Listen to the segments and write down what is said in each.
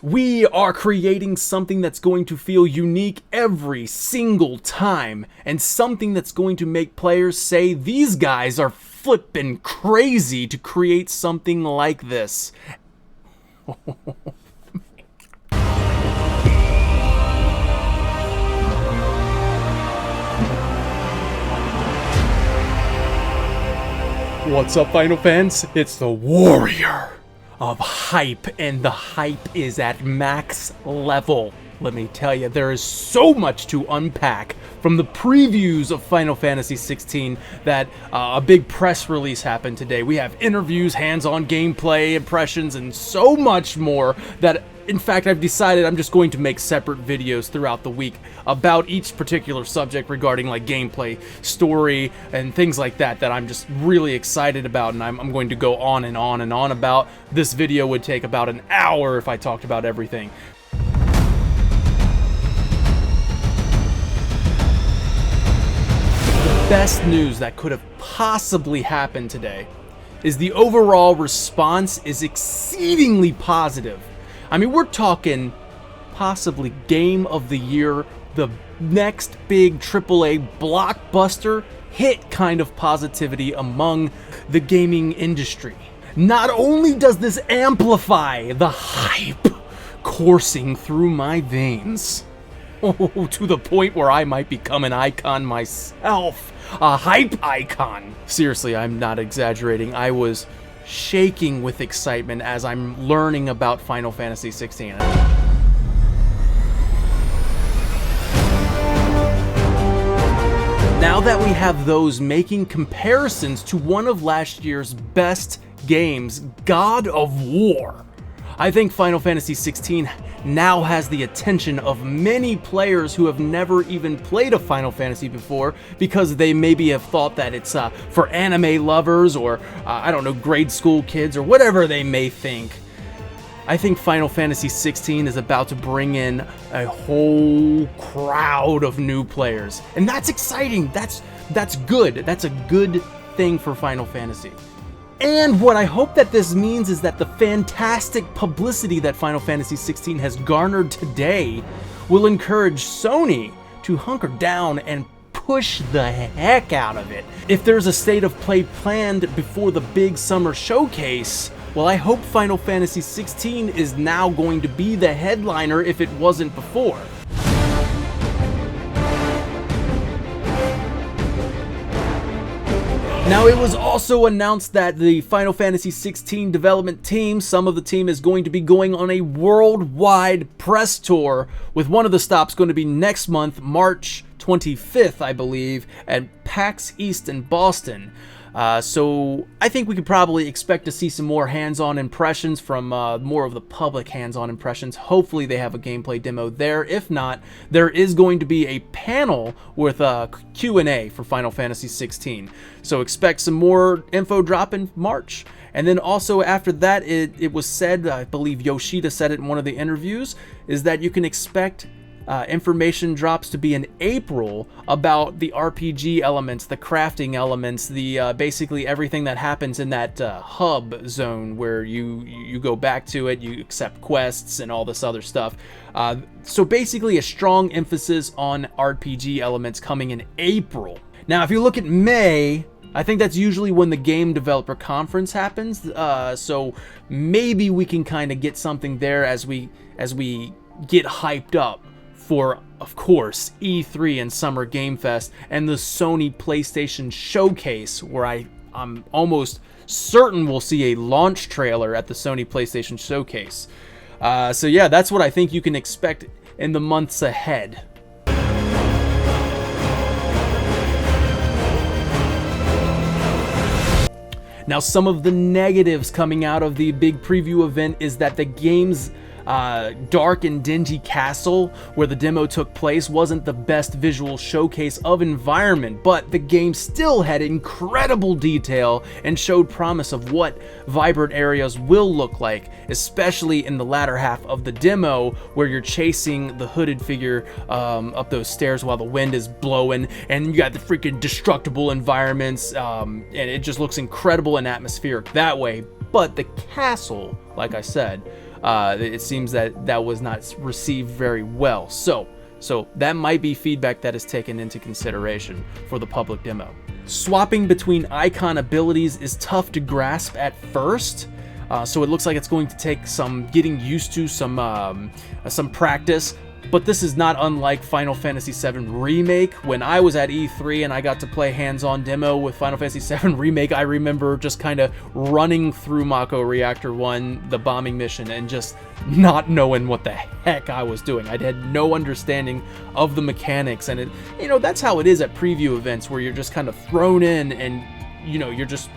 We are creating something that's going to feel unique every single time, and something that's going to make players say these guys are flippin' crazy to create something like this. What's up, Final fans? It's the warrior of hype, and the hype is at max level. Let me tell you, there is so much to unpack from the previews of Final Fantasy 16 that a big press release happened today. We have interviews, hands-on gameplay, impressions, and so much more that, in fact, I've decided I'm just going to make separate videos throughout the week about each particular subject regarding like gameplay, story, and things like that I'm just really excited about, and I'm going to go on and on and on about. This video would take about an hour if I talked about everything. The best news that could have possibly happened today is the overall response is exceedingly positive. I mean, we're talking possibly game of the year, the next big AAA blockbuster hit kind of positivity among the gaming industry. Not only does this amplify the hype coursing through my veins, to the point where I might become an icon myself, a hype icon. Seriously, I'm not exaggerating. I was shaking with excitement as I'm learning about Final Fantasy 16. Now that we have those making comparisons to one of last year's best games, God of War, I think Final Fantasy 16 now has the attention of many players who have never even played a Final Fantasy before, because they maybe have thought that it's for anime lovers or, I don't know, grade school kids or whatever they may think. I think Final Fantasy 16 is about to bring in a whole crowd of new players, and that's exciting. That's good. That's a good thing for Final Fantasy. And what I hope that this means is that the fantastic publicity that Final Fantasy 16 has garnered today will encourage Sony to hunker down and push the heck out of it. If there's a state of play planned before the big summer showcase, well, I hope Final Fantasy 16 is now going to be the headliner if it wasn't before. Now, it was also announced that the Final Fantasy 16 development team, some of the team, is going to be going on a worldwide press tour, with one of the stops going to be next month, March 25th, I believe, at PAX East in Boston. So I think we could probably expect to see some more hands-on impressions from more of the public hands-on impressions. Hopefully they have a gameplay demo there. If not, there is going to be a panel with a Q&A for Final Fantasy 16. So expect some more info drop in March. And then also after that, it was said, I believe Yoshida said it in one of the interviews, is that you can expect information drops to be in April about the RPG elements, the crafting elements, the basically everything that happens in that hub zone where you go back to it, you accept quests and all this other stuff. So basically a strong emphasis on RPG elements coming in April. Now, if you look at May, I think that's usually when the Game Developer Conference happens. So maybe we can kind of get something there as we get hyped up for, of course, E3 and Summer Game Fest and the Sony PlayStation Showcase, where I'm almost certain we'll see a launch trailer at the Sony PlayStation Showcase. So yeah, that's what I think you can expect in the months ahead. Now, some of the negatives coming out of the big preview event is that the game's dark and dingy castle where the demo took place wasn't the best visual showcase of environment, but the game still had incredible detail and showed promise of what vibrant areas will look like, especially in the latter half of the demo where you're chasing the hooded figure up those stairs while the wind is blowing, and you got the freaking destructible environments, and it just looks incredible and atmospheric that way. But the castle, like I said, It seems that that was not received very well. So that might be feedback that is taken into consideration for the public demo. Swapping between icon abilities is tough to grasp at first. So it looks like it's going to take some getting used to, some practice. But this is not unlike Final Fantasy VII Remake. When I was at E3 and I got to play hands-on demo with Final Fantasy VII Remake, I remember just kind of running through Mako Reactor 1, the bombing mission, and just not knowing what the heck I was doing. I had no understanding of the mechanics, and that's how it is at preview events, where you're just kind of thrown in and you're just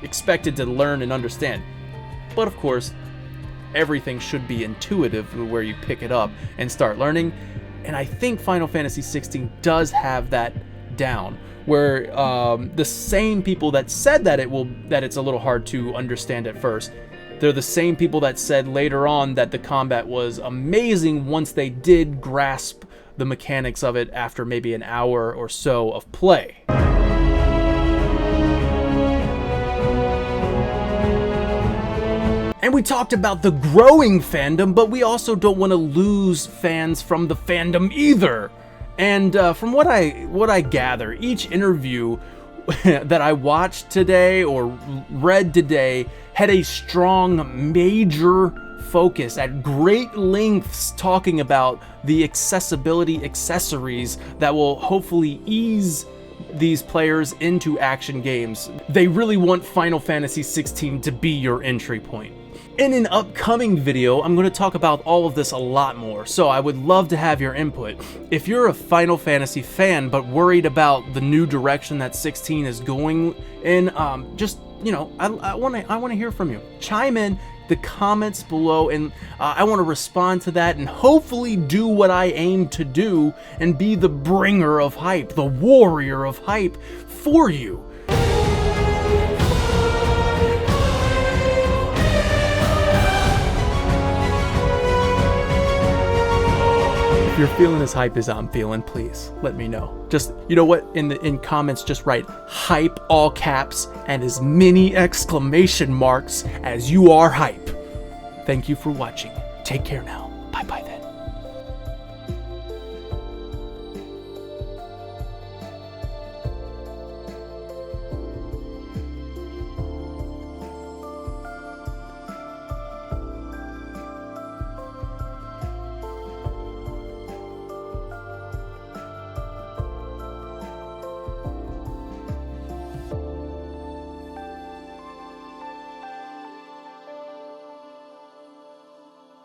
expected to learn and understand. But of course, everything should be intuitive where you pick it up and start learning, and I think Final Fantasy XVI does have that down, where the same people that said that it's a little hard to understand at first, they're the same people that said later on that the combat was amazing once they did grasp the mechanics of it after maybe an hour or so of play. And we talked about the growing fandom, but we also don't want to lose fans from the fandom either. And from what I gather, each interview that I watched today or read today had a strong major focus at great lengths talking about the accessibility accessories that will hopefully ease these players into action games. They really want Final Fantasy XVI to be your entry point. In an upcoming video, I'm going to talk about all of this a lot more, so I would love to have your input. If you're a Final Fantasy fan but worried about the new direction that 16 is going in, I want to hear from you. Chime in the comments below, and I want to respond to that and hopefully do what I aim to do and be the bringer of hype, the warrior of hype for you. If you're feeling as hype as I'm feeling, please let me know. Just, you know what, in comments, just write hype, all caps, and as many exclamation marks as you are hype. Thank you for watching. Take care now.